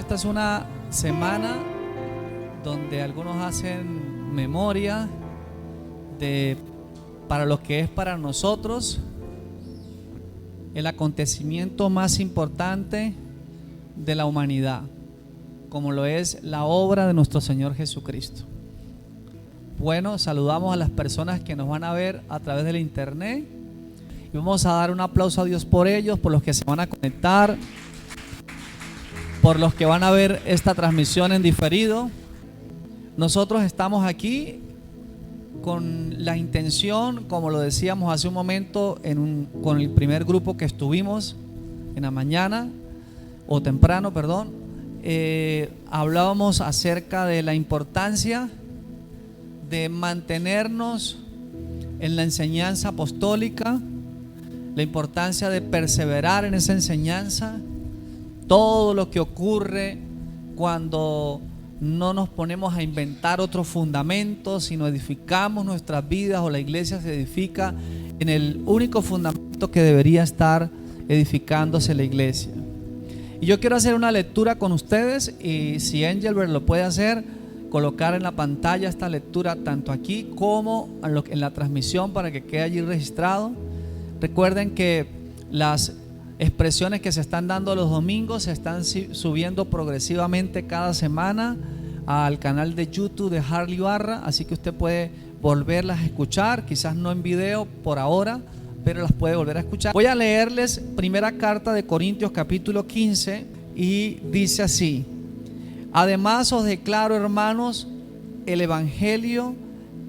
esta es una semana donde algunos hacen memoria para lo que es para nosotros el acontecimiento más importante de la humanidad, como lo es la obra de nuestro Señor Jesucristo. Bueno, saludamos a las personas que nos van a ver a través del internet y vamos a dar un aplauso a Dios por ellos, por los que se van a conectar, por los que van a ver esta transmisión en diferido. Nosotros estamos aquí con la intención, como lo decíamos hace un momento con el primer grupo que estuvimos en la mañana o temprano, perdón, hablábamos acerca de la importancia de mantenernos en la enseñanza apostólica, la importancia de perseverar en esa enseñanza, todo lo que ocurre cuando no nos ponemos a inventar otros fundamentos, sino edificamos nuestras vidas, o la iglesia se edifica en el único fundamento que debería estar edificándose la iglesia. Y yo quiero hacer una lectura con ustedes, y si Engelbert lo puede hacer, colocar en la pantalla esta lectura tanto aquí como en la transmisión para que quede allí registrado. Recuerden que las expresiones que se están dando los domingos se están subiendo progresivamente cada semana al canal de YouTube de Harley Barra, así que usted puede volverlas a escuchar, quizás no en video por ahora, pero las puede volver a escuchar. Voy a leerles primera carta de Corintios capítulo 15 y dice así: además os declaro, hermanos, el evangelio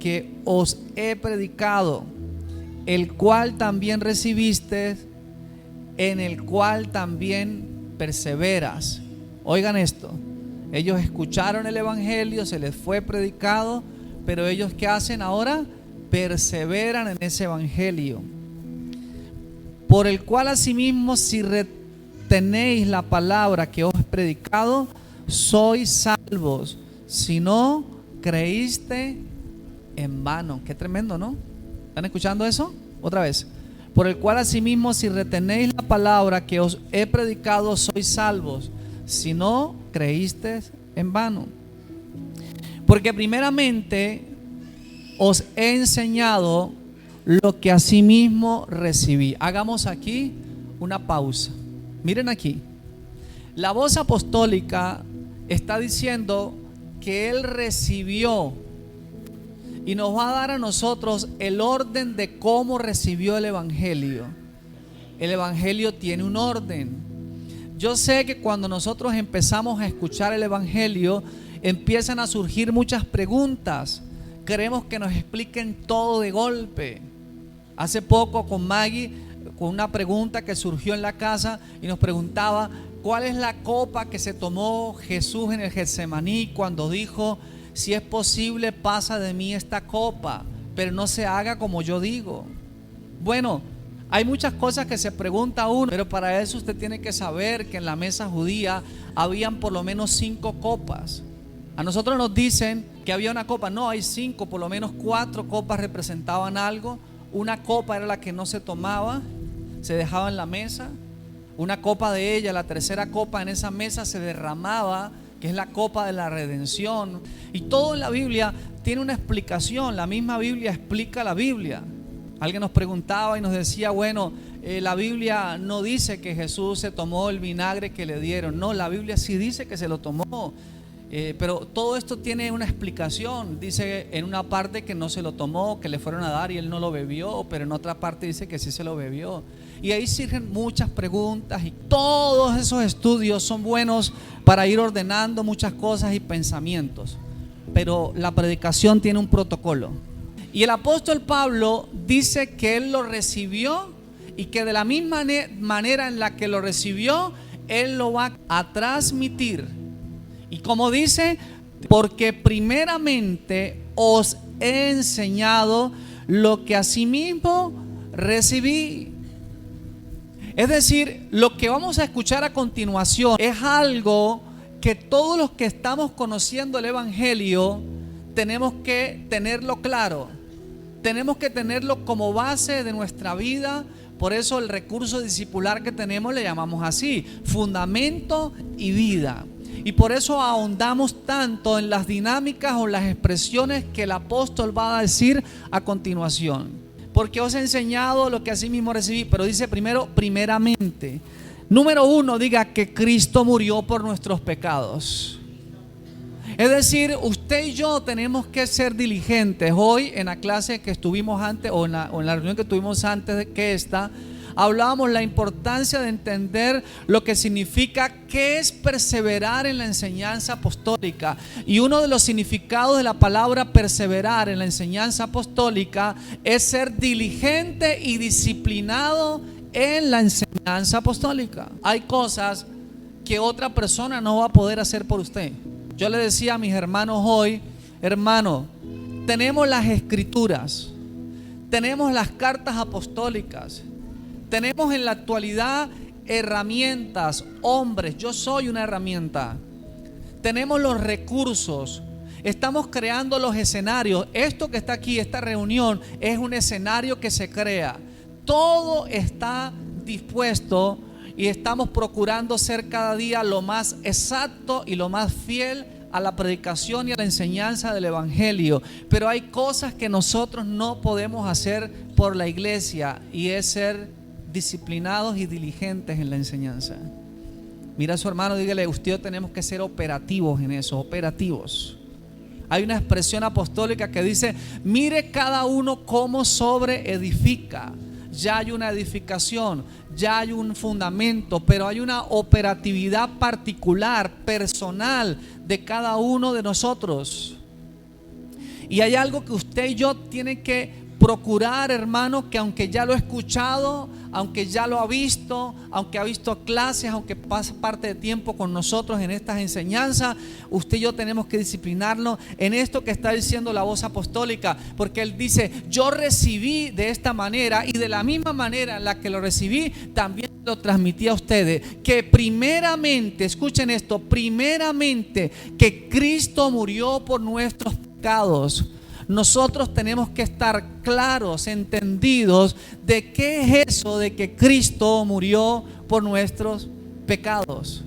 que os he predicado, el cual también recibisteis, en el cual también perseveras. Oigan esto, ellos escucharon el evangelio, se les fue predicado, pero ellos ¿qué hacen ahora? Perseveran en ese evangelio, por el cual asimismo, si retenéis la palabra que os he predicado, sois salvos, si no creíste en vano. Qué tremendo, ¿no? ¿Están escuchando eso? Otra vez. Por el cual asimismo, si retenéis la palabra que os he predicado, sois salvos, si no creíste en vano. Porque primeramente os he enseñado lo que asimismo recibí. Hagamos aquí una pausa. Miren aquí. La voz apostólica está diciendo que él recibió, y nos va a dar a nosotros el orden de cómo recibió el evangelio. El evangelio tiene un orden. Yo sé que cuando nosotros empezamos a escuchar el evangelio, empiezan a surgir muchas preguntas. Queremos que nos expliquen todo de golpe. Hace poco con Maggie, con una pregunta que surgió en la casa, y nos preguntaba: ¿cuál es la copa que se tomó Jesús en el Getsemaní cuando dijo: si es posible, pasa de mí esta copa, pero no se haga como yo digo? Bueno, hay muchas cosas que se pregunta uno, pero para eso usted tiene que saber que en la mesa judía habían por lo menos 5 copas. A nosotros nos dicen que había una copa, no, hay 5, por lo menos 4 copas representaban algo. Una copa era la que no se tomaba, se dejaba en la mesa. Una copa de ella, la tercera copa en esa mesa, se derramaba, que es la copa de la redención. Y todo en la Biblia tiene una explicación. La misma Biblia explica la Biblia. Alguien nos preguntaba y nos decía: bueno, la Biblia no dice que Jesús se tomó el vinagre que le dieron. No, la Biblia sí dice que se lo tomó, pero todo esto tiene una explicación. Dice en una parte que no se lo tomó, que le fueron a dar y él no lo bebió, pero en otra parte dice que sí se lo bebió. Y ahí surgen muchas preguntas, y todos esos estudios son buenos para ir ordenando muchas cosas y pensamientos, pero la predicación tiene un protocolo. Y el apóstol Pablo dice que él lo recibió, y que de la misma manera en la que lo recibió, él lo va a transmitir. Y como dice: porque primeramente os he enseñado lo que asimismo recibí. Es decir, lo que vamos a escuchar a continuación es algo que todos los que estamos conociendo el evangelio tenemos que tenerlo claro. Tenemos que tenerlo como base de nuestra vida. Por eso el recurso discipular que tenemos le llamamos así: fundamento y vida. Y por eso ahondamos tanto en las dinámicas o las expresiones que el apóstol va a decir a continuación. Porque os he enseñado lo que así mismo recibí, pero dice primero, primeramente. Número 1, diga que Cristo murió por nuestros pecados. Es decir, usted y yo tenemos que ser diligentes. Hoy en la clase que estuvimos antes, o en la reunión que tuvimos antes de que esta, hablábamos la importancia de entender lo que significa, qué es perseverar en la enseñanza apostólica. Y uno de los significados de la palabra perseverar en la enseñanza apostólica es ser diligente y disciplinado en la enseñanza apostólica. Hay cosas que otra persona no va a poder hacer por usted. Yo le decía a mis hermanos hoy, hermano, tenemos las escrituras, tenemos las cartas apostólicas, tenemos en la actualidad herramientas, hombres, yo soy una herramienta. Tenemos los recursos, estamos creando los escenarios. Esto que está aquí, esta reunión, es un escenario que se crea. Todo está dispuesto y estamos procurando ser cada día lo más exacto y lo más fiel a la predicación y a la enseñanza del evangelio. Pero hay cosas que nosotros no podemos hacer por la iglesia, y es ser disciplinados y diligentes en la enseñanza. Mira a su hermano, dígale, usted y yo tenemos que ser operativos en eso, operativos. Hay una expresión apostólica que dice, mire cada uno cómo sobreedifica. Ya hay una edificación, ya hay un fundamento, pero hay una operatividad particular, personal de cada uno de nosotros. Y hay algo que usted y yo tienen que procurar, hermano, que aunque ya lo ha escuchado, aunque ya lo ha visto, aunque ha visto clases, aunque pasa parte de tiempo con nosotros en estas enseñanzas, usted y yo tenemos que disciplinarnos en esto que está diciendo la voz apostólica, porque él dice, yo recibí de esta manera, y de la misma manera en la que lo recibí, también lo transmití a ustedes, que primeramente, escuchen esto, primeramente que Cristo murió por nuestros pecados. Nosotros tenemos que estar claros, entendidos de qué es eso de que Cristo murió por nuestros pecados.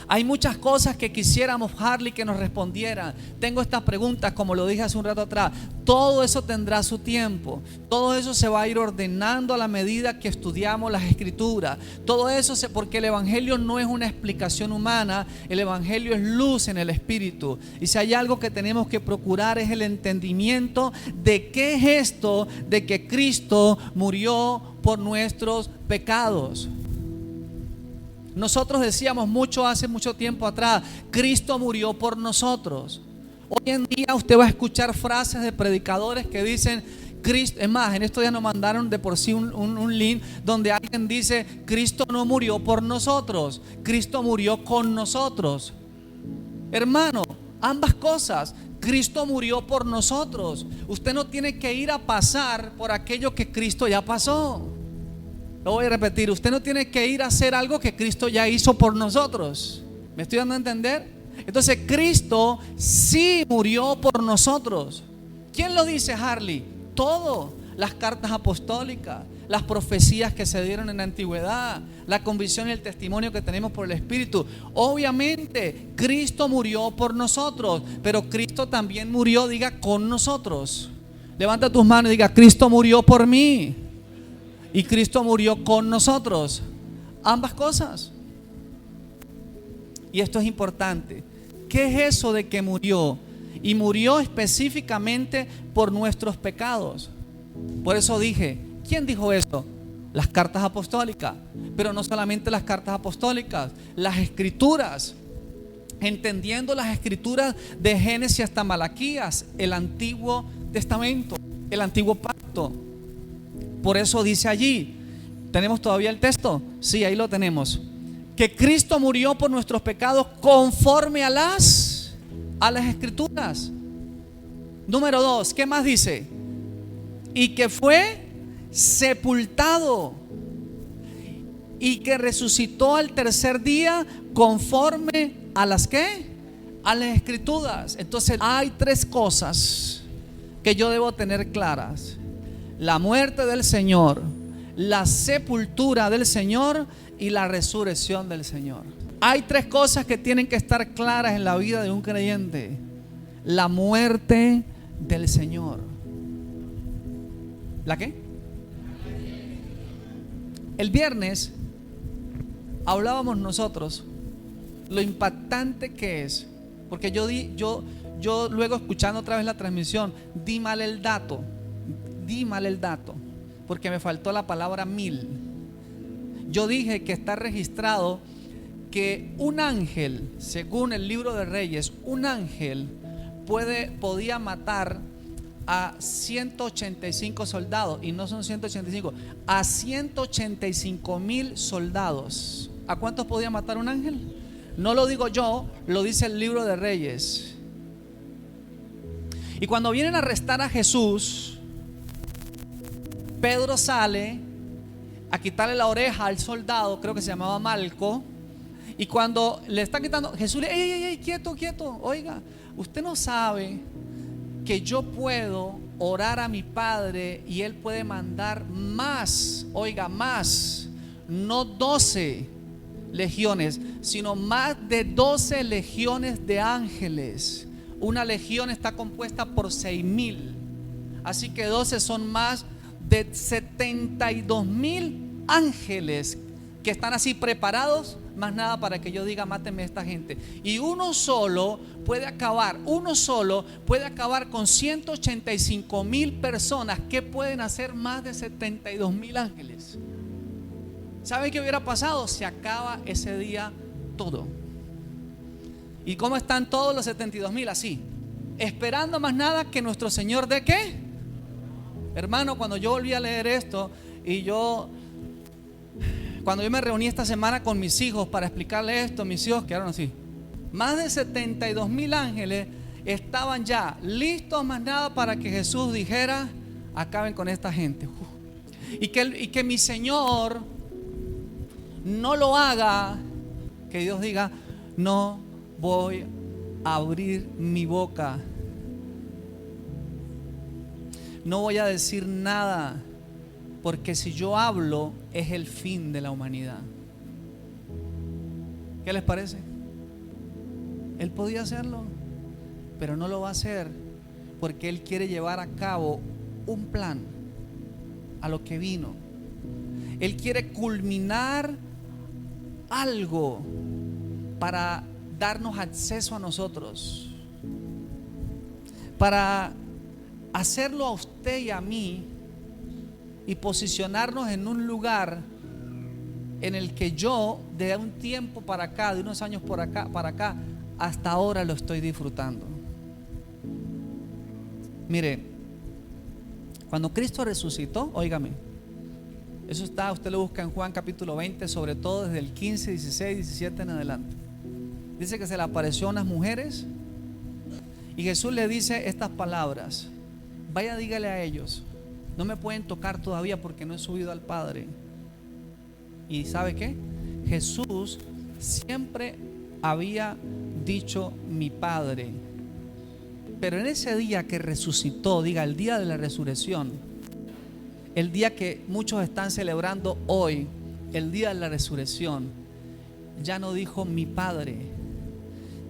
Hay muchas cosas que quisiéramos, Harley, que nos respondieran. Tengo estas preguntas, como lo dije hace un rato atrás. Todo eso tendrá su tiempo. Todo eso se va a ir ordenando a la medida que estudiamos las escrituras. Todo eso porque el evangelio no es una explicación humana. El evangelio es luz en el espíritu. Y si hay algo que tenemos que procurar es el entendimiento de qué es esto de que Cristo murió por nuestros pecados. Nosotros decíamos mucho hace mucho tiempo atrás, Cristo murió por nosotros. Hoy en día usted va a escuchar frases de predicadores que dicen, Cristo, es más, en estos días nos mandaron de por sí un link donde alguien dice, Cristo no murió por nosotros, Cristo murió con nosotros. Hermano, ambas cosas. Cristo murió por nosotros. Usted no tiene que ir a pasar por aquello que Cristo ya pasó. Lo voy a repetir, usted no tiene que ir a hacer algo que Cristo ya hizo por nosotros. ¿Me estoy dando a entender? Entonces Cristo sí murió por nosotros. ¿Quién lo dice, Harley? Todo. Las cartas apostólicas, las profecías que se dieron en la antigüedad, la convicción y el testimonio que tenemos por el Espíritu. Obviamente Cristo murió por nosotros, pero Cristo también murió, diga, con nosotros. Levanta tus manos y diga, Cristo murió por mí. Y Cristo murió con nosotros. Ambas cosas. Y esto es importante. ¿Qué es eso de que murió? Y murió específicamente por nuestros pecados. Por eso dije, ¿quién dijo eso? Las cartas apostólicas. Pero no solamente las cartas apostólicas, las escrituras. Entendiendo las escrituras de Génesis hasta Malaquías, el Antiguo Testamento, el Antiguo Pacto. Por eso dice allí, ¿tenemos todavía el texto? Sí, ahí lo tenemos. Que Cristo murió por nuestros pecados conforme a las escrituras. Número 2, ¿qué más dice? Y que fue sepultado y que resucitó al tercer día conforme a las ¿qué? A las escrituras. Entonces hay tres cosas que yo debo tener claras: la muerte del Señor, la sepultura del Señor y la resurrección del Señor. Hay tres cosas que tienen que estar claras en la vida de un creyente: la muerte del Señor. ¿La qué? El viernes hablábamos nosotros lo impactante que es, porque yo luego, escuchando otra vez la transmisión, di mal el dato, porque me faltó la palabra 1000. Yo dije que está registrado que un ángel, según el libro de Reyes, un ángel podía matar a 185 soldados, y no son 185, a 185,000 soldados. ¿A cuántos podía matar un ángel? No lo digo yo, lo dice el libro de Reyes. Y cuando vienen a arrestar a Jesús, Pedro sale a quitarle la oreja al soldado, creo que se llamaba Malco. Y cuando le está quitando, Jesús le dice: ey, quieto, oiga, usted no sabe que yo puedo orar a mi Padre y Él puede mandar más, oiga, más, no 12 legiones, sino más de 12 legiones de ángeles. Una legión está compuesta por 6,000, así que 12 son más de 72,000 ángeles que están así preparados, más nada para que yo diga: mátenme a esta gente. Y uno solo puede acabar con 185,000 personas. ¿Qué pueden hacer más de 72,000 ángeles? ¿Saben qué hubiera pasado? Se acaba ese día todo. ¿Y cómo están todos los 72,000? Así, esperando más nada que nuestro Señor ¿de qué? Hermano, cuando yo volví a leer esto, cuando yo me reuní esta semana con mis hijos para explicarles esto, mis hijos quedaron así. Más de 72,000 ángeles estaban ya listos, más nada para que Jesús dijera: acaben con esta gente. Y que mi Señor no lo haga, que Dios diga: no voy a abrir mi boca, no voy a decir nada, porque si yo hablo es el fin de la humanidad. ¿Qué les parece? Él podía hacerlo, pero no lo va a hacer, porque Él quiere llevar a cabo un plan a lo que vino. Él quiere culminar algo para darnos acceso a nosotros, para hacerlo a usted y a mí, y posicionarnos en un lugar en el que yo, de un tiempo para acá, de unos años para acá, hasta ahora lo estoy disfrutando. Mire, cuando Cristo resucitó, óigame, eso está, usted lo busca en Juan capítulo 20, sobre todo desde el 15, 16, 17 en adelante. Dice que se le apareció a unas mujeres y Jesús le dice estas palabras: vaya, dígale a ellos, no me pueden tocar todavía porque no he subido al Padre. ¿Y sabe qué? Jesús siempre había dicho mi Padre, pero en ese día que resucitó, diga, el día de la resurrección, el día que muchos están celebrando hoy, el día de la resurrección, ya no dijo mi Padre,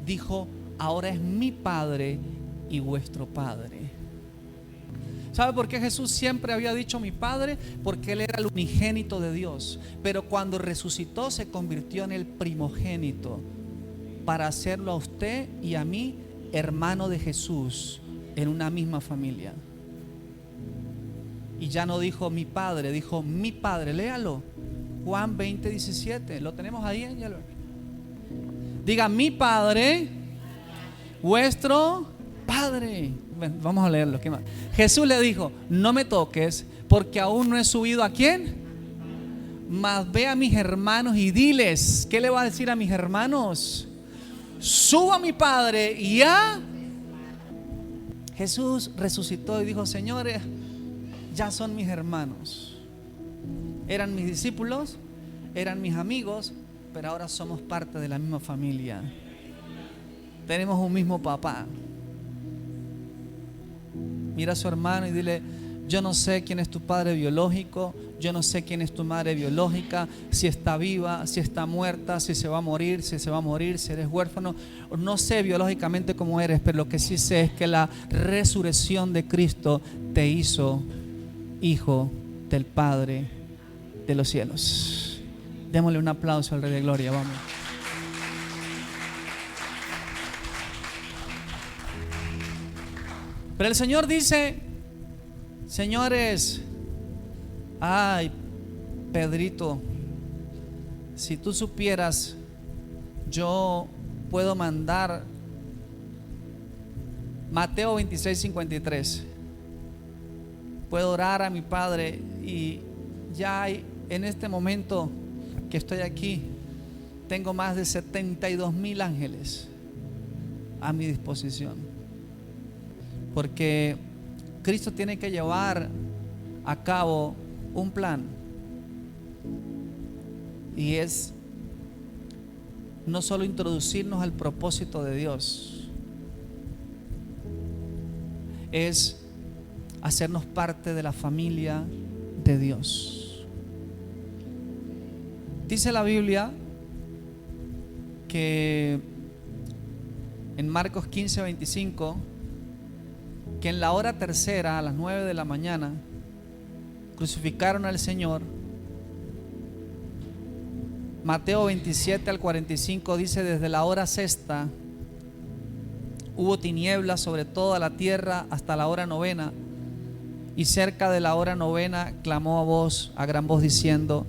dijo: ahora es mi Padre y vuestro Padre. ¿Sabe por qué Jesús siempre había dicho mi Padre? Porque Él era el unigénito de Dios, pero cuando resucitó se convirtió en el primogénito, para hacerlo a usted y a mí hermano de Jesús en una misma familia. Y ya no dijo mi Padre, dijo mi Padre. Léalo, Juan 20, 17. ¿Lo tenemos ahí? Diga: mi Padre, vuestro Padre. Bueno, vamos a leerlo. ¿Qué más? Jesús le dijo: no me toques, porque aún no he subido. ¿A quién? Mas ve a mis hermanos y diles. ¿Qué le va a decir a mis hermanos? Subo a mi Padre y a... Jesús resucitó y dijo: señores, ya son mis hermanos. Eran mis discípulos, eran mis amigos, pero ahora somos parte de la misma familia. Tenemos un mismo papá. Mira a su hermano y dile: yo no sé quién es tu padre biológico, yo no sé quién es tu madre biológica, si está viva, si está muerta, si se va a morir, si eres huérfano. No sé biológicamente cómo eres, pero lo que sí sé es que la resurrección de Cristo te hizo hijo del Padre de los cielos. Démosle un aplauso al Rey de Gloria, vamos. Pero el Señor dice: señores, ay, Pedrito, si tú supieras, yo puedo mandar. Mateo 26:53. Puedo orar a mi Padre y ya hay, en este momento que estoy aquí, tengo más de 72,000 ángeles a mi disposición. Porque Cristo tiene que llevar a cabo un plan, y es no solo introducirnos al propósito de Dios, es hacernos parte de la familia de Dios. Dice la Biblia que en Marcos 15:25, que en la hora tercera, a las 9 de la mañana, crucificaron al Señor. Mateo 27:45 dice: desde la hora sexta hubo tinieblas sobre toda la tierra hasta la hora novena, y cerca de la hora novena clamó a gran voz diciendo: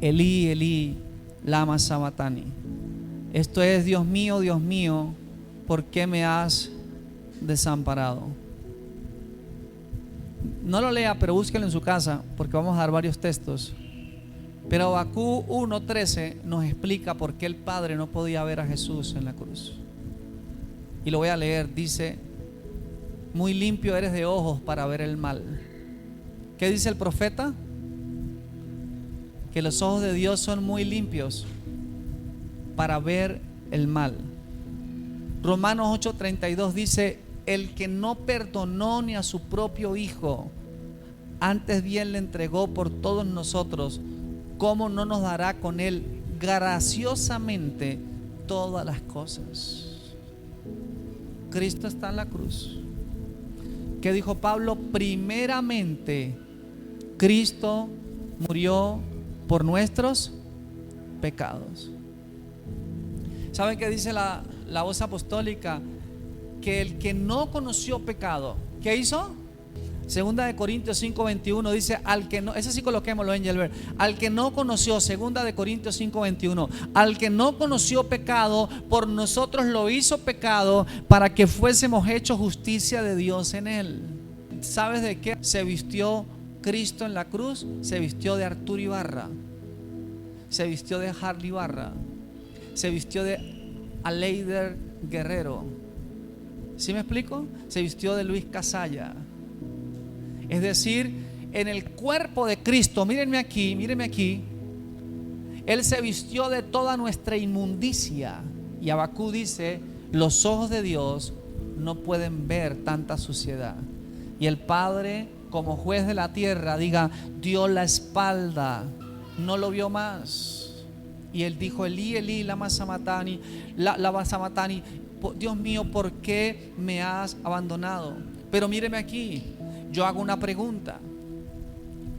Elí, Elí, lama sabactani. Esto es: Dios mío, ¿por qué me has desamparado? No lo lea, pero búsquelo en su casa, porque vamos a dar varios textos. Pero Habacuc 1:13 nos explica por qué el Padre no podía ver a Jesús en la cruz. Y lo voy a leer. Dice: muy limpio eres de ojos para ver el mal. ¿Qué dice el profeta? Que los ojos de Dios son muy limpios para ver el mal. Romanos 8:32 dice: el que no perdonó ni a su propio hijo, antes bien le entregó por todos nosotros, ¿cómo no nos dará con él graciosamente todas las cosas? Cristo está en la cruz. ¿Qué dijo Pablo? Primeramente, Cristo murió por nuestros pecados. ¿Saben qué dice la voz apostólica? Que el que no conoció pecado, ¿qué hizo? Segunda de Corintios 5:21 dice: al que no, ese sí coloquémoslo en Yelver, al que no conoció, segunda de Corintios 5:21, al que no conoció pecado, por nosotros lo hizo pecado, para que fuésemos hechos justicia de Dios en él. ¿Sabes de qué se vistió Cristo en la cruz? Se vistió de Arturo Ibarra, se vistió de Harley Ibarra, se vistió de Aleider Guerrero. ¿Sí me explico? Se vistió de Luis Casalla. Es decir, en el cuerpo de Cristo, mírenme aquí, Él se vistió de toda nuestra inmundicia. Y Habacuc dice: los ojos de Dios no pueden ver tanta suciedad. Y el Padre, como juez de la tierra, dio la espalda, no lo vio más. Y Él dijo: Elí, Elí, lama sabactani, Dios mío, ¿por qué me has abandonado? Pero míreme aquí, yo hago una pregunta: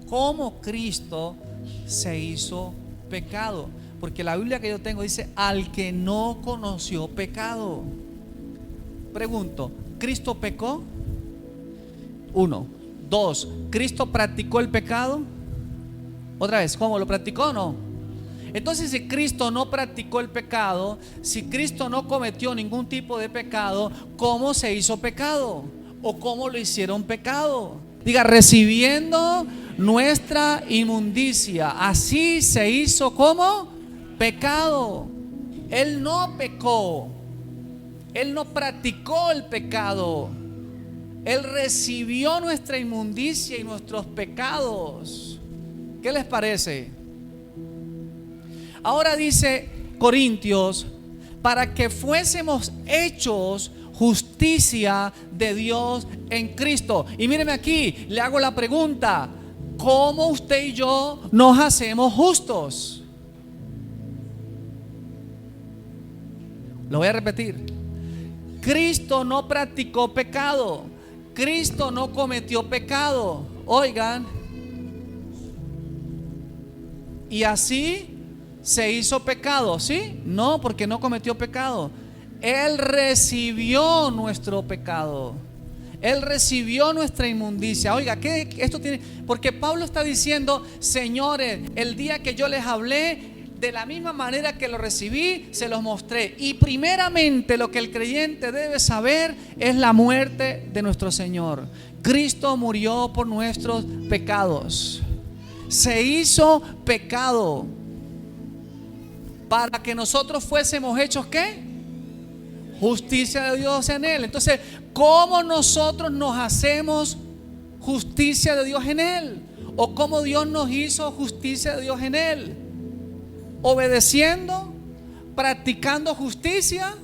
¿cómo Cristo se hizo pecado? Porque la Biblia que yo tengo dice: al que no conoció pecado. Pregunto: ¿Cristo pecó? 1. 2. ¿Cristo practicó el pecado? Otra vez, ¿cómo lo practicó o no? Entonces, si Cristo no practicó el pecado, si Cristo no cometió ningún tipo de pecado, ¿cómo se hizo pecado? ¿O cómo lo hicieron pecado? Recibiendo nuestra inmundicia. Así se hizo como pecado. Él no pecó, Él no practicó el pecado, Él recibió nuestra inmundicia y nuestros pecados. ¿Qué les parece? Ahora dice Corintios: para que fuésemos hechos justicia de Dios en Cristo. Y míreme aquí, le hago la pregunta: ¿cómo usted y yo nos hacemos justos? Lo voy a repetir. Cristo no practicó pecado. Cristo no cometió pecado. Oigan. Y así se hizo pecado, ¿sí? No, porque no cometió pecado. Él recibió nuestro pecado. Él recibió nuestra inmundicia. Oiga, ¿qué esto tiene? Porque Pablo está diciendo, señores, el día que yo les hablé, de la misma manera que lo recibí, se los mostré. Y primeramente lo que el creyente debe saber es la muerte de nuestro Señor. Cristo murió por nuestros pecados. Se hizo pecado para que nosotros fuésemos hechos ¿qué? Justicia de Dios en Él. Entonces, ¿cómo nosotros nos hacemos justicia de Dios en Él? ¿O cómo Dios nos hizo justicia de Dios en Él? ¿Obedeciendo? ¿Practicando justicia?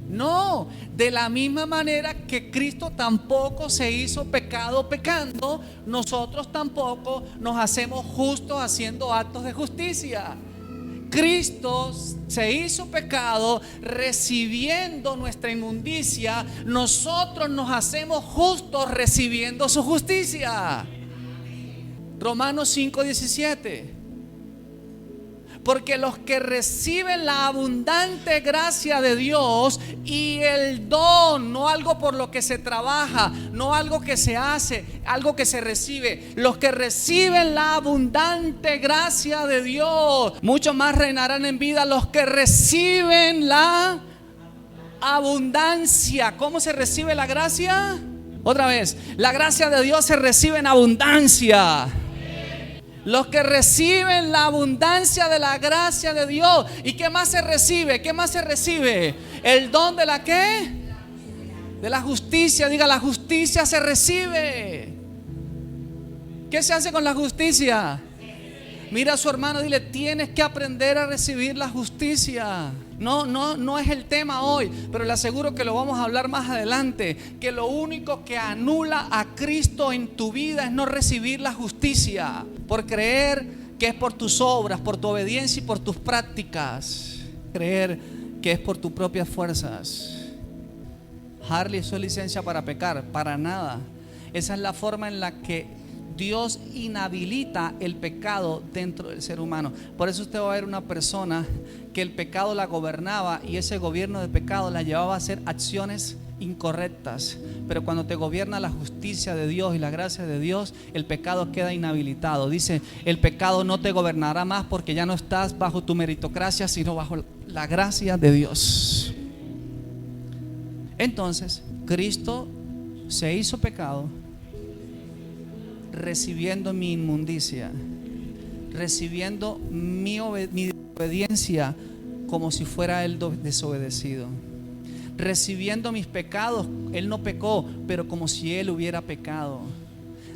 No, de la misma manera que Cristo tampoco se hizo pecado pecando, nosotros tampoco nos hacemos justos haciendo actos de justicia. Cristo se hizo pecado recibiendo nuestra inmundicia, nosotros nos hacemos justos recibiendo su justicia. Romanos 5:17. Porque los que reciben la abundante gracia de Dios y el don, no algo por lo que se trabaja, no algo que se hace, algo que se recibe. Los que reciben la abundante gracia de Dios, mucho más reinarán en vida los que reciben la abundancia. ¿Cómo se recibe la gracia? Otra vez, la gracia de Dios se recibe en abundancia. Los que reciben la abundancia de la gracia de Dios. ¿Y qué más se recibe? ¿Qué más se recibe? El don de la ¿qué? De la justicia. Diga, la justicia se recibe. ¿Qué se hace con la justicia? Mira a su hermano, dile, tienes que aprender a recibir la justicia. No es el tema hoy, pero le aseguro que lo vamos a hablar más adelante. Que lo único que anula a Cristo en tu vida es no recibir la justicia, por creer que es por tus obras, por tu obediencia y por tus prácticas. Creer que es por tus propias fuerzas. Harley, ¿eso es licencia para pecar? Para nada. Esa es la forma en la que Dios inhabilita el pecado dentro del ser humano. Por eso usted va a ver una persona que el pecado la gobernaba y ese gobierno de pecado la llevaba a hacer acciones incorrectas. Pero cuando te gobierna la justicia de Dios y la gracia de Dios, el pecado queda inhabilitado. Dice, el pecado no te gobernará más porque ya no estás bajo tu meritocracia, sino bajo la gracia de Dios. Entonces, Cristo se hizo pecado recibiendo mi inmundicia, recibiendo mi obediencia como si fuera Él desobedecido, recibiendo mis pecados. Él no pecó, pero como si Él hubiera pecado,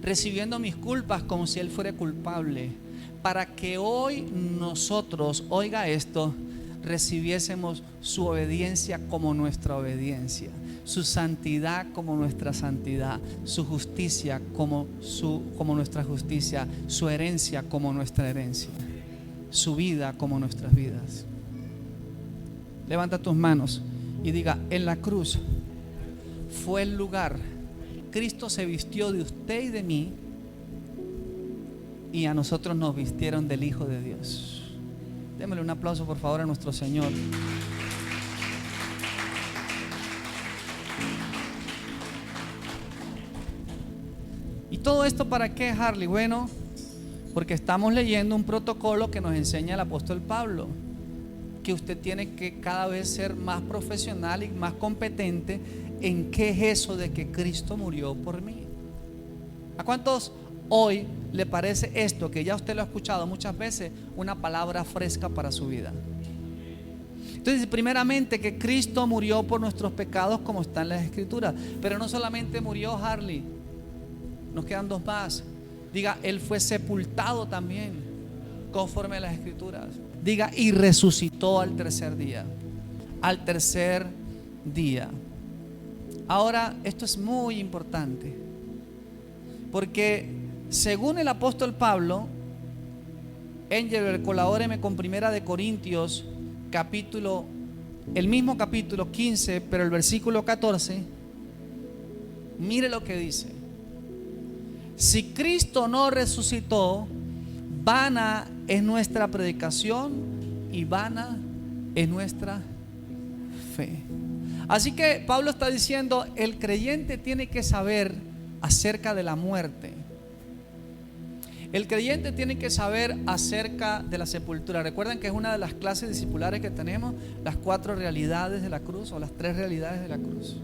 recibiendo mis culpas como si Él fuera culpable, para que hoy nosotros, oiga esto, recibiésemos su obediencia como nuestra obediencia, su santidad como nuestra santidad, su justicia como nuestra justicia, su herencia como nuestra herencia, su vida como nuestras vidas. Levanta tus manos y diga, en la cruz fue el lugar. Cristo se vistió de usted y de mí, y a nosotros nos vistieron del Hijo de Dios. Démosle un aplauso por favor a nuestro Señor. ¿Y todo esto para qué, Harley? Bueno, porque estamos leyendo un protocolo que nos enseña el apóstol Pablo, que usted tiene que cada vez ser más profesional y más competente en qué es eso de que Cristo murió por mí. ¿A cuántos hoy le parece esto, que ya usted lo ha escuchado muchas veces, una palabra fresca para su vida? Entonces, primeramente, que Cristo murió por nuestros pecados como está en las Escrituras. Pero no solamente murió, Harley, nos quedan dos más. Diga, Él fue sepultado también conforme a las Escrituras. Diga, y resucitó al tercer día. Al tercer día. Ahora, esto es muy importante, porque Según el apóstol Pablo, Engelbert, colabóreme con Primera de Corintios, el mismo capítulo 15, pero el versículo 14. Mire lo que dice: si Cristo no resucitó, vana es nuestra predicación y vana es nuestra fe. Así que Pablo está diciendo, el creyente tiene que saber acerca de la muerte. El creyente tiene que saber acerca de la sepultura. Recuerden que es una de las clases discipulares que tenemos, las 4 realidades de la cruz, o las 3 realidades de la cruz.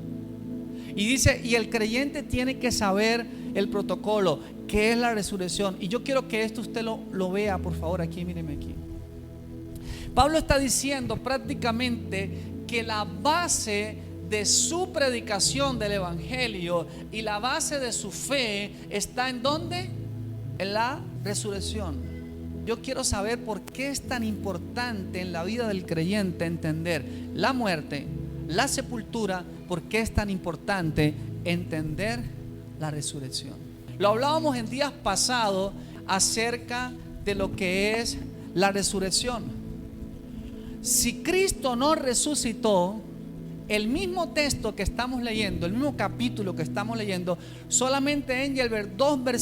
Y dice, y el creyente tiene que saber el protocolo, que es la resurrección. Y yo quiero que esto usted lo vea, por favor, aquí, míreme aquí. Pablo está diciendo prácticamente que la base de su predicación del evangelio y la base de su fe está ¿en dónde? En la resurrección. Yo quiero saber por qué es tan importante en la vida del creyente entender la muerte, la sepultura, por qué es tan importante entender la resurrección. Lo hablábamos en días pasados acerca de lo que es la resurrección. Si Cristo no resucitó, el mismo texto que estamos leyendo, el mismo capítulo que estamos leyendo, solamente Engelbert, 3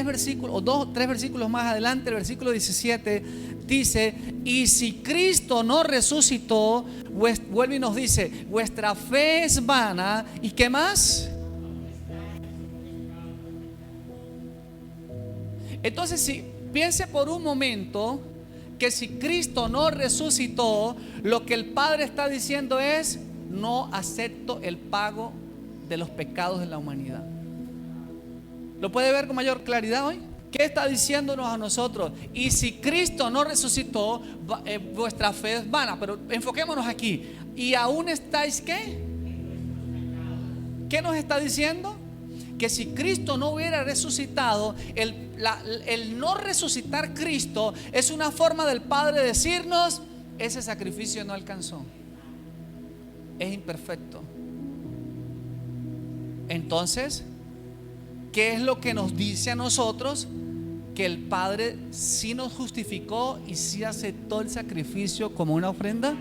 versículos más adelante, el versículo 17 dice, y si Cristo no resucitó, vuelve y nos dice, vuestra fe es vana. ¿Y qué más? Entonces, si piense por un momento que si Cristo no resucitó, lo que el Padre está diciendo es, no acepto el pago de los pecados de la humanidad. ¿Lo puede ver con mayor claridad hoy? ¿Qué está diciéndonos a nosotros? Y si Cristo no resucitó, vuestra fe es vana. Pero enfoquémonos aquí. ¿Y aún estáis qué? ¿Qué nos está diciendo? Que si Cristo no hubiera resucitado, el no resucitar Cristo es una forma del Padre decirnos, ese sacrificio no alcanzó, es imperfecto. Entonces, ¿qué es lo que nos dice a nosotros? Que el Padre sí nos justificó y sí aceptó el sacrificio como una ofrenda.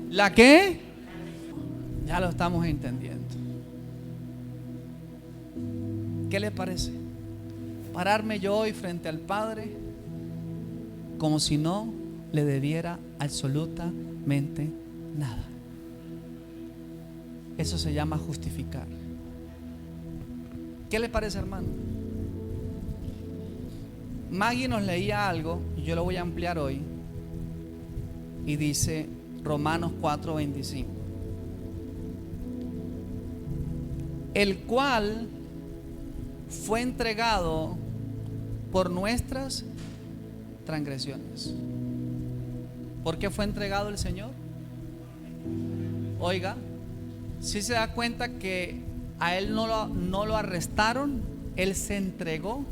¿La qué? Ya lo estamos entendiendo. ¿Qué le parece? Pararme yo hoy frente al Padre como si no le debiera absolutamente nada. Eso se llama justificar. ¿Qué le parece, hermano? Maggie nos leía algo y yo lo voy a ampliar hoy. Y dice Romanos 4:25, el cual fue entregado por nuestras transgresiones. ¿Por qué fue entregado el Señor? Oiga, si se da cuenta que a Él no lo arrestaron, Él se entregó,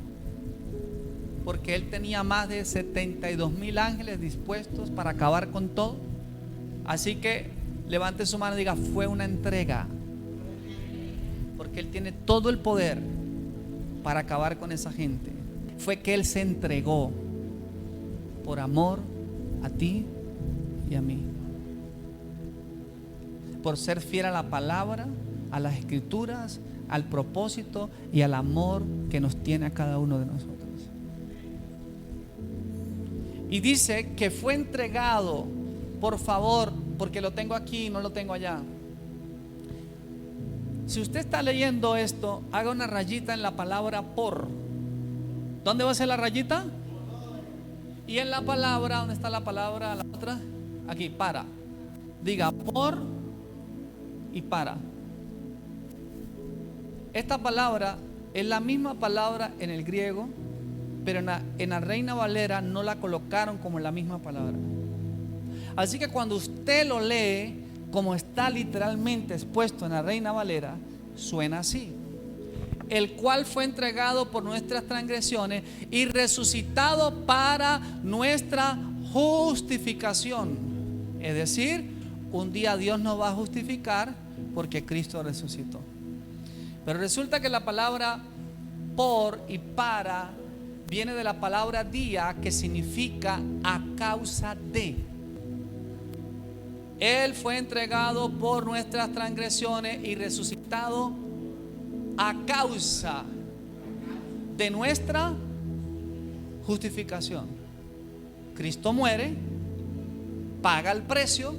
porque Él tenía más de 72,000 ángeles dispuestos para acabar con todo. Así que levante su mano y diga, fue una entrega, porque Él tiene todo el poder para acabar con esa gente. Fue que Él se entregó por amor a ti y a mí, por ser fiel a la palabra, a las escrituras, al propósito y al amor que nos tiene a cada uno de nosotros. Y dice que fue entregado, por favor, porque lo tengo aquí y no lo tengo allá. Si usted está leyendo esto, haga una rayita en la palabra por. ¿Dónde va a ser la rayita? Y en la palabra, ¿dónde está la palabra? La otra, aquí, para. Diga por y para. Esta palabra es la misma palabra en el griego, pero en la Reina Valera no la colocaron como la misma palabra. Así que cuando usted lo lee, como está literalmente expuesto en la Reina Valera, suena así: el cual fue entregado por nuestras transgresiones y resucitado para nuestra justificación. Es decir, un día Dios nos va a justificar porque Cristo resucitó. Pero resulta que la palabra por y para viene de la palabra día, que significa a causa de. Él fue entregado por nuestras transgresiones y resucitado a causa de nuestra justificación. Cristo muere, paga el precio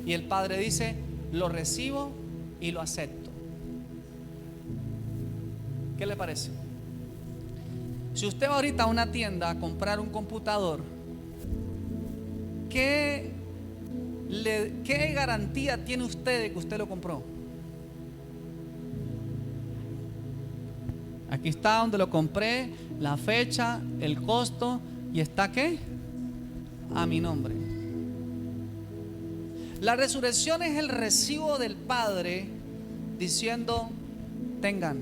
y el Padre dice: lo recibo y lo acepto. ¿Qué le parece? Si usted va ahorita a una tienda a comprar un computador, ¿qué garantía tiene usted de que usted lo compró? Aquí está donde lo compré, la fecha, el costo, y está ¿qué? A mi nombre. La resurrección es el recibo del Padre diciendo: tengan,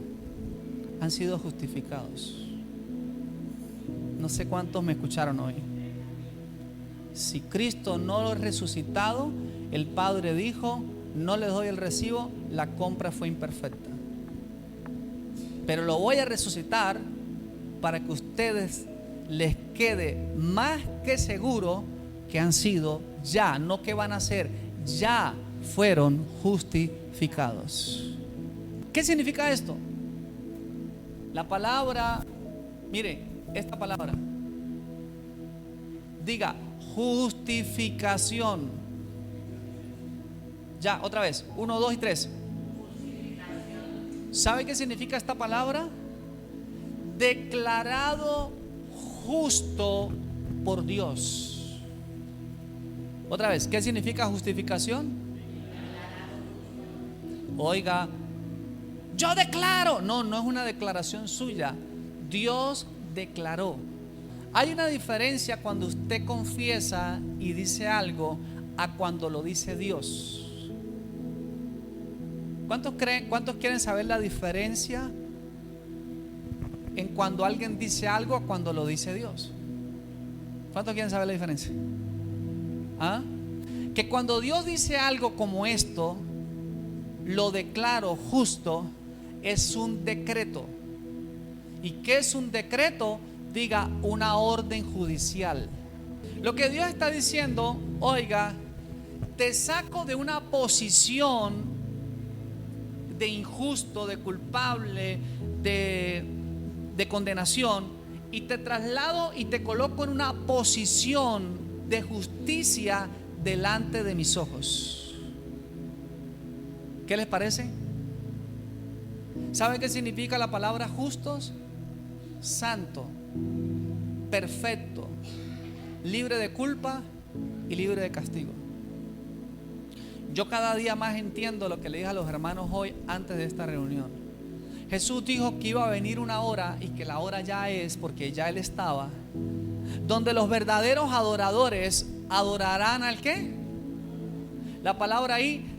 han sido justificados. No sé cuántos me escucharon hoy. Si Cristo no lo ha resucitado, el Padre dijo: no les doy el recibo, la compra fue imperfecta. Pero lo voy a resucitar para que a ustedes les quede más que seguro que han sido ya, no que van a ser, ya fueron justificados. ¿Qué significa esto? La palabra, mire, esta palabra, diga justificación. Ya, otra vez, 1, 2 y 3. ¿Sabe qué significa esta palabra? Declarado justo por Dios. Otra vez, ¿qué significa justificación? Oiga, yo declaro. No, no es una declaración suya. Dios declaró. Hay una diferencia cuando usted confiesa y dice algo a cuando lo dice Dios. ¿Cuántos quieren saber la diferencia en cuando alguien dice algo a cuando lo dice Dios? ¿Cuántos quieren saber la diferencia? ¿Ah? Que cuando Dios dice algo como esto, lo declaro justo, es un decreto. ¿Y qué es un decreto? Diga, una orden judicial. Lo que Dios está diciendo: oiga, te saco de una posición de injusto, de culpable, de condenación, y te traslado y te coloco en una posición de justicia delante de mis ojos. ¿Qué les parece? ¿Sabe qué significa la palabra justos? Santo, perfecto, libre de culpa y libre de castigo. Yo cada día más entiendo lo que le dije a los hermanos hoy antes de esta reunión. Jesús dijo que iba a venir una hora, y que la hora ya es, porque ya Él estaba, donde los verdaderos adoradores adorarán al ¿qué? La palabra ahí,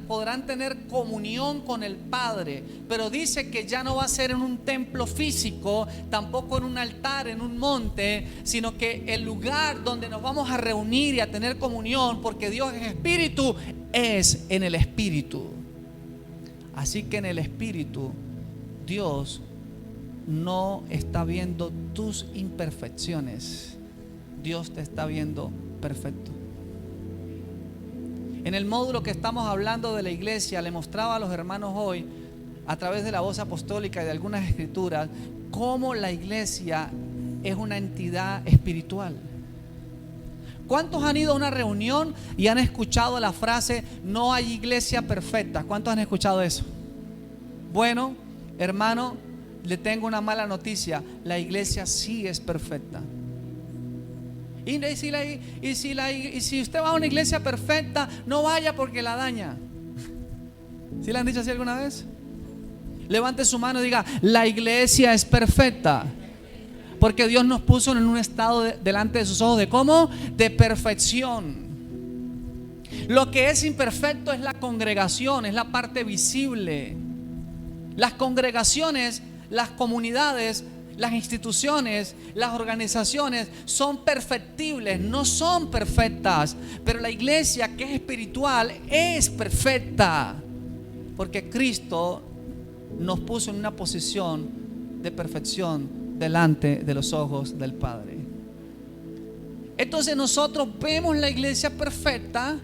podrán tener comunión con el Padre, pero dice que ya no va a ser en un templo físico, tampoco en un altar, en un monte, sino que el lugar donde nos vamos a reunir y a tener comunión, porque Dios es espíritu, es en el espíritu. Así que en el espíritu Dios no está viendo tus imperfecciones, Dios te está viendo perfecto. En el módulo que estamos hablando de la iglesia, le mostraba a los hermanos hoy, a través de la voz apostólica y de algunas escrituras, cómo la iglesia es una entidad espiritual. ¿Cuántos han ido a una reunión y han escuchado la frase: no hay iglesia perfecta? ¿Cuántos han escuchado eso? Bueno, hermano, le tengo una mala noticia: la iglesia sí es perfecta. Y si usted va a una iglesia perfecta, no vaya porque la daña. ¿Sí le han dicho así alguna vez? Levante su mano y diga: la iglesia es perfecta, porque Dios nos puso en un estado delante de sus ojos de ¿cómo? De perfección. Lo que es imperfecto es la congregación, es la parte visible. Las congregaciones, las comunidades, las instituciones, las organizaciones son perfectibles, no son perfectas, pero la iglesia, que es espiritual, es perfecta, porque Cristo nos puso en una posición de perfección delante de los ojos del Padre. Entonces nosotros vemos la iglesia perfecta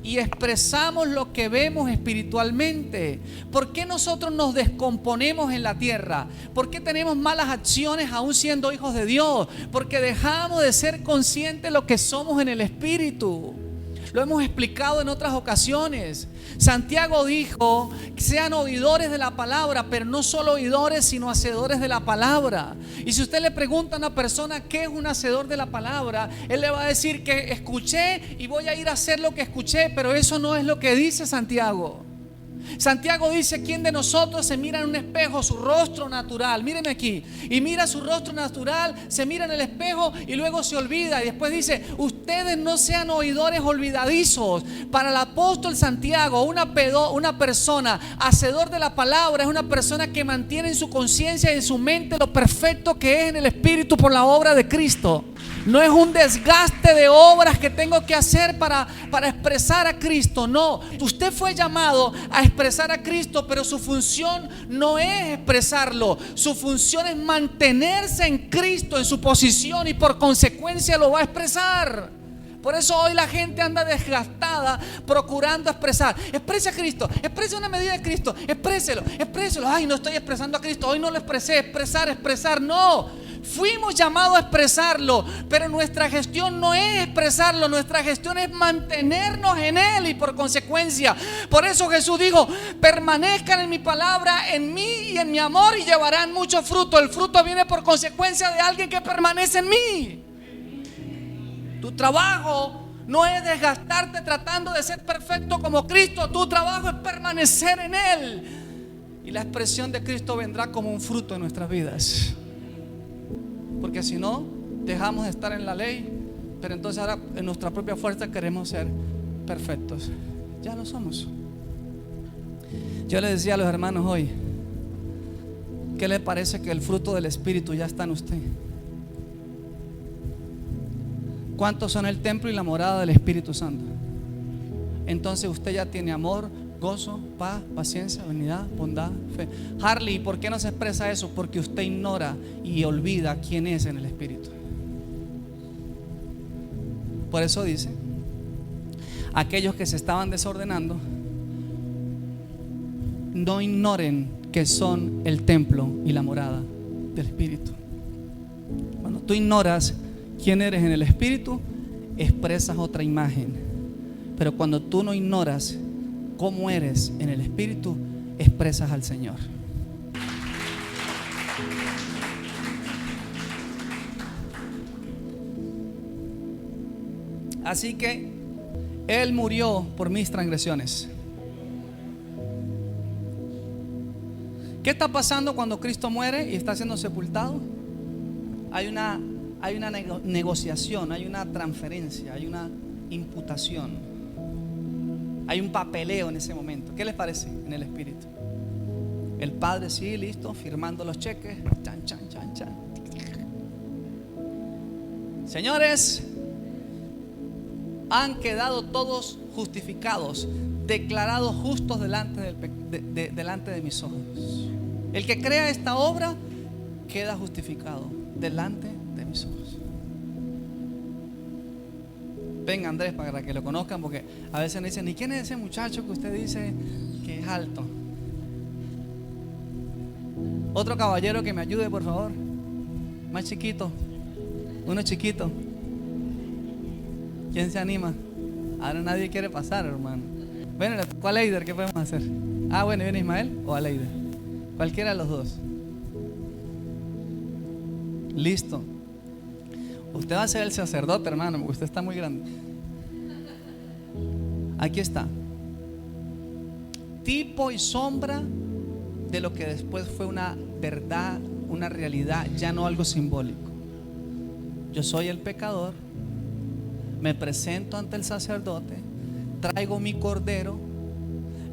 y expresamos lo que vemos espiritualmente. ¿Por qué nosotros nos descomponemos en la tierra? ¿Por qué tenemos malas acciones aún siendo hijos de Dios? Porque dejamos de ser conscientes de lo que somos en el espíritu. Lo hemos explicado en otras ocasiones. Santiago dijo: sean oidores de la palabra, pero no solo oidores, sino hacedores de la palabra. Y si usted le pregunta a una persona qué es un hacedor de la palabra, él le va a decir que escuché y voy a ir a hacer lo que escuché, pero eso no es lo que dice Santiago. Santiago dice: ¿quién de nosotros se mira en un espejo su rostro natural? Míreme aquí. Y mira su rostro natural, se mira en el espejo y luego se olvida. Y después dice: ustedes no sean oidores olvidadizos. Para el apóstol Santiago, una persona hacedor de la palabra es una persona que mantiene en su conciencia y en su mente lo perfecto que es en el espíritu por la obra de Cristo. No es un desgaste de obras que tengo que hacer para expresar a Cristo. No, usted fue llamado a expresar a Cristo, pero su función no es expresarlo. Su función es mantenerse en Cristo, en su posición, y por consecuencia lo va a expresar. Por eso hoy la gente anda desgastada procurando expresar. Exprese a Cristo, exprese una medida de Cristo, expréselo. Ay, no estoy expresando a Cristo, hoy no lo expresé. Expresar, no. Fuimos llamados a expresarlo, pero nuestra gestión no es expresarlo, nuestra gestión es mantenernos en Él, y por consecuencia, por eso Jesús dijo: permanezcan en mi palabra, en mí y en mi amor, y llevarán mucho fruto. El fruto viene por consecuencia de alguien que permanece en mí. Tu trabajo no es desgastarte tratando de ser perfecto como Cristo. Tu trabajo es permanecer en Él, y la expresión de Cristo vendrá como un fruto en nuestras vidas. Porque si no, dejamos de estar en la ley, pero entonces ahora en nuestra propia fuerza queremos ser perfectos. Ya lo somos. Yo le decía a los hermanos hoy: ¿qué le parece que el fruto del Espíritu ya está en usted? ¿Cuántos son el templo y la morada del Espíritu Santo? Entonces usted ya tiene amor, gozo, paz, paciencia, benignidad, bondad, fe. Harley, ¿por qué no se expresa eso? Porque usted ignora y olvida quién es en el Espíritu. Por eso dice: aquellos que se estaban desordenando, no ignoren que son el templo y la morada del Espíritu. Cuando tú ignoras quién eres en el Espíritu, expresas otra imagen. Pero cuando tú no ignoras cómo eres en el Espíritu, expresas al Señor. Así que Él murió por mis transgresiones. ¿Qué está pasando cuando Cristo muere y está siendo sepultado? Hay una negociación, hay una transferencia, hay una imputación. Hay un papeleo en ese momento. ¿Qué les parece en el Espíritu? El Padre, sí, listo, firmando los cheques. Chan, chan, chan, chan. Señores, han quedado todos justificados, declarados justos delante de mis ojos. El que crea esta obra queda justificado delante de mis ojos. Venga, Andrés, para que lo conozcan, porque a veces me dicen: ¿y quién es ese muchacho que usted dice que es alto? Otro caballero que me ayude, por favor. Más chiquito. Uno chiquito. ¿Quién se anima? Ahora nadie quiere pasar, hermano. Bueno, ¿cuál Eider? ¿Qué podemos hacer? Bueno, ¿viene Ismael o Aleider? Cualquiera de los dos. Listo. Usted va a ser el sacerdote, hermano, porque usted está muy grande. Aquí está. Tipo y sombra de lo que después fue una verdad, una realidad, ya no algo simbólico. Yo soy el pecador, me presento ante el sacerdote, traigo mi cordero,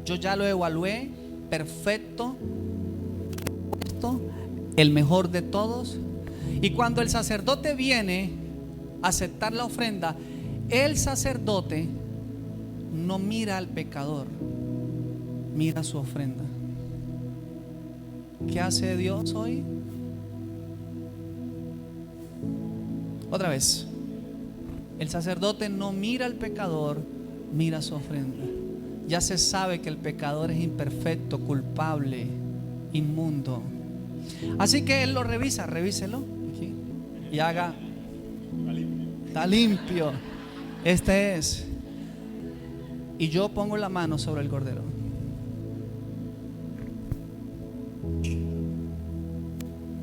yo ya lo evalué, perfecto, el mejor de todos. Y cuando el sacerdote viene a aceptar la ofrenda, el sacerdote no mira al pecador, mira su ofrenda. ¿Qué hace Dios hoy? Otra vez. El sacerdote no mira al pecador, mira su ofrenda. Ya se sabe que el pecador es imperfecto, culpable, inmundo. Así que él lo revisa, revíselo aquí, y haga, está limpio. Este es. Y yo pongo la mano sobre el cordero.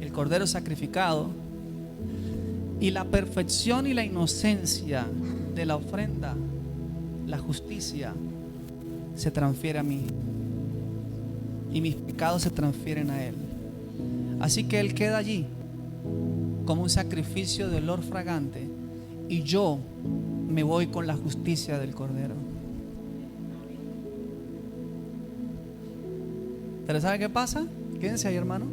El cordero sacrificado. Y la perfección y la inocencia de la ofrenda, la justicia, se transfiere a mí. Y mis pecados se transfieren a Él. Así que Él queda allí como un sacrificio de olor fragante. Y yo me voy con la justicia del cordero. ¿Pero sabe qué pasa? Quédense ahí, hermano.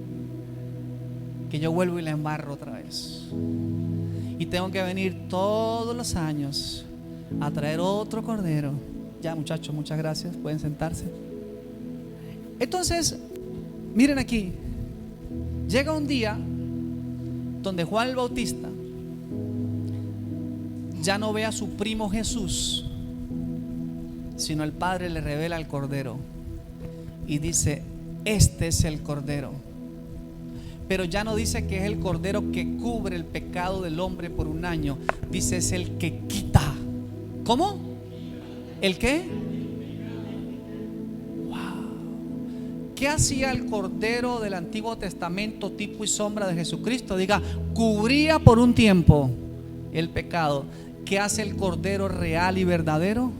Que yo vuelvo y la embarro otra vez. Y tengo que venir todos los años a traer otro cordero. Ya, muchachos, muchas gracias. Pueden sentarse. Entonces, miren aquí. Llega un día donde Juan el Bautista ya no ve a su primo Jesús, sino el Padre le revela al cordero y dice: este es el cordero. Pero ya no dice que es el cordero que cubre el pecado del hombre por un año. Dice: es el que quita. ¿Cómo? ¿El qué? Wow. ¿Qué hacía el cordero del Antiguo Testamento, tipo y sombra de Jesucristo? Diga, cubría por un tiempo el pecado. ¿Qué hace el cordero real y verdadero?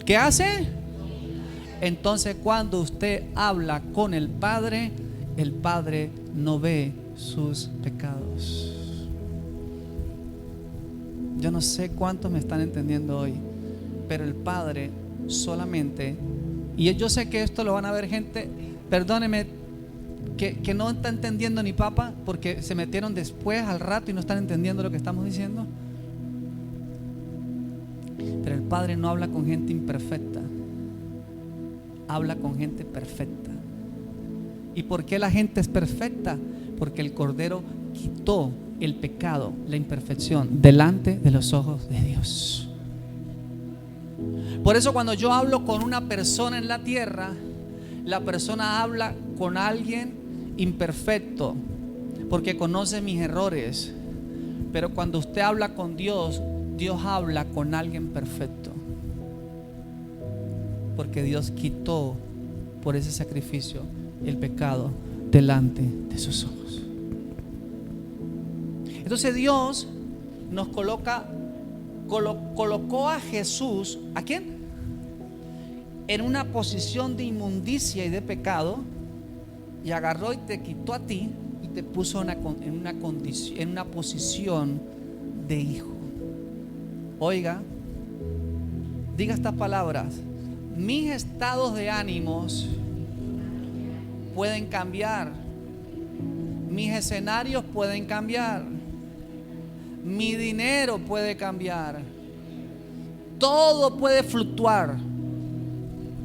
¿Qué hace? Entonces, cuando usted habla con el Padre no ve sus pecados. Yo no sé cuántos me están entendiendo hoy, pero el Padre solamente, y yo sé que esto lo van a ver gente, perdóneme, que no está entendiendo ni papa, porque se metieron después al rato y no están entendiendo lo que estamos diciendo. Pero el Padre no habla con gente imperfecta, habla con gente perfecta. ¿Y por qué la gente es perfecta? Porque el Cordero quitó el pecado, la imperfección delante de los ojos de Dios. Por eso cuando yo hablo con una persona en la tierra, la persona habla con alguien imperfecto, porque conoce mis errores. Pero cuando usted habla con Dios, Dios habla con alguien perfecto, porque Dios quitó por ese sacrificio el pecado delante de sus ojos. Entonces Dios nos colocó a Jesús, ¿a quién? En una posición de inmundicia y de pecado, y agarró y te quitó a ti y te puso en una posición de hijo. Oiga, diga estas palabras: mis estados de ánimos pueden cambiar, mis escenarios pueden cambiar, mi dinero puede cambiar, todo puede fluctuar,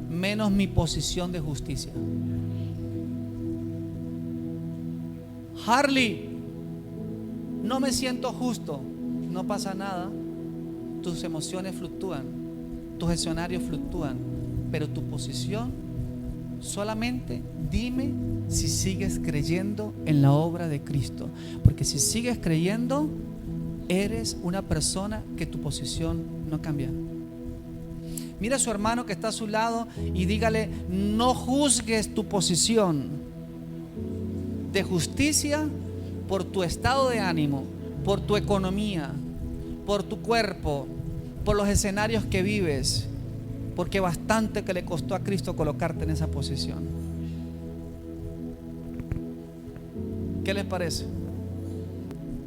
menos mi posición de justicia. Harley, no me siento justo. No pasa nada. Tus emociones fluctúan, tus escenarios fluctúan, pero tu posición, solamente dime si sigues creyendo en la obra de Cristo. Porque si sigues creyendo, eres una persona que tu posición no cambia. Mira a su hermano que está a su lado y dígale: no juzgues tu posición de justicia por tu estado de ánimo, por tu economía, por tu cuerpo, por los escenarios que vives, porque bastante que le costó a Cristo colocarte en esa posición. ¿Qué les parece?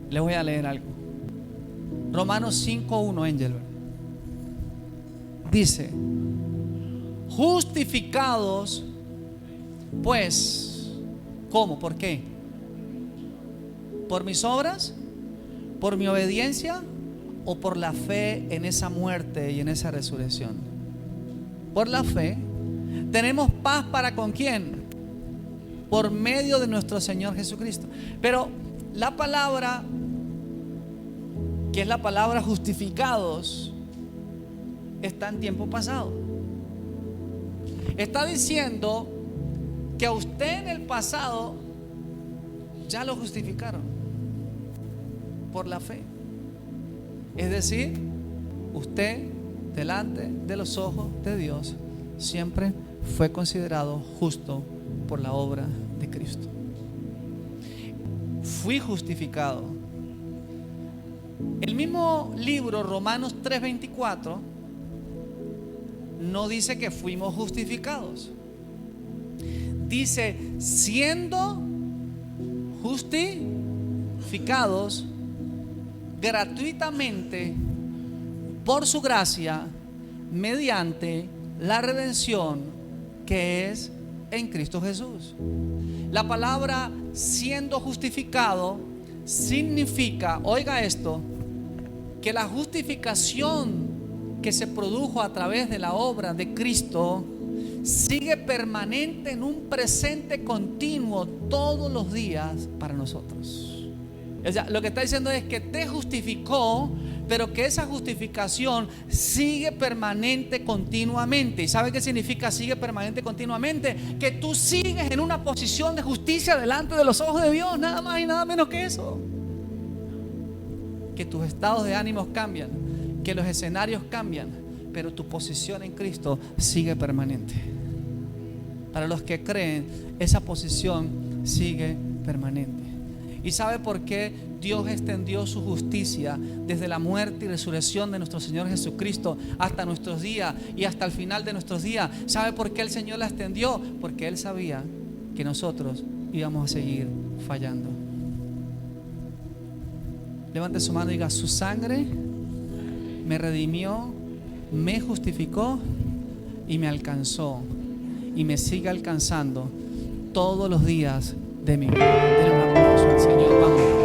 Les voy a leer algo. Romanos 5:1, Engelbert, dice: justificados pues, ¿cómo? ¿Por qué? ¿Por mis obras? ¿Por mi obediencia? ¿O por la fe en esa muerte y en esa resurrección? Por la fe. Tenemos paz para ¿con quién? Por medio de nuestro Señor Jesucristo. Pero la palabra que es la palabra justificados, está en tiempo pasado. Está diciendo que a usted en el pasado ya lo justificaron por la fe. Es decir, usted delante de los ojos de Dios siempre fue considerado justo por la obra de Cristo. Fui justificado. El mismo libro, Romanos 3:24, no dice que fuimos justificados. Dice, siendo justificados gratuitamente por su gracia, mediante la redención que es en Cristo Jesús. La palabra siendo justificado significa, oiga esto, que la justificación que se produjo a través de la obra de Cristo sigue permanente en un presente continuo todos los días para nosotros. O sea, lo que está diciendo es que te justificó, pero que esa justificación sigue permanente continuamente. ¿Y sabe qué significa sigue permanente continuamente? Que tú sigues en una posición de justicia delante de los ojos de Dios, nada más y nada menos que eso. Que tus estados de ánimos cambian, que los escenarios cambian, pero tu posición en Cristo sigue permanente. Para los que creen, esa posición sigue permanente. ¿Y sabe por qué Dios extendió su justicia desde la muerte y resurrección de nuestro Señor Jesucristo hasta nuestros días y hasta el final de nuestros días? ¿Sabe por qué el Señor la extendió? Porque Él sabía que nosotros íbamos a seguir fallando. Levante su mano y diga: su sangre me redimió, me justificó y me alcanzó y me sigue alcanzando todos los días de mi vida. Denle un aplauso al Señor. Vamos.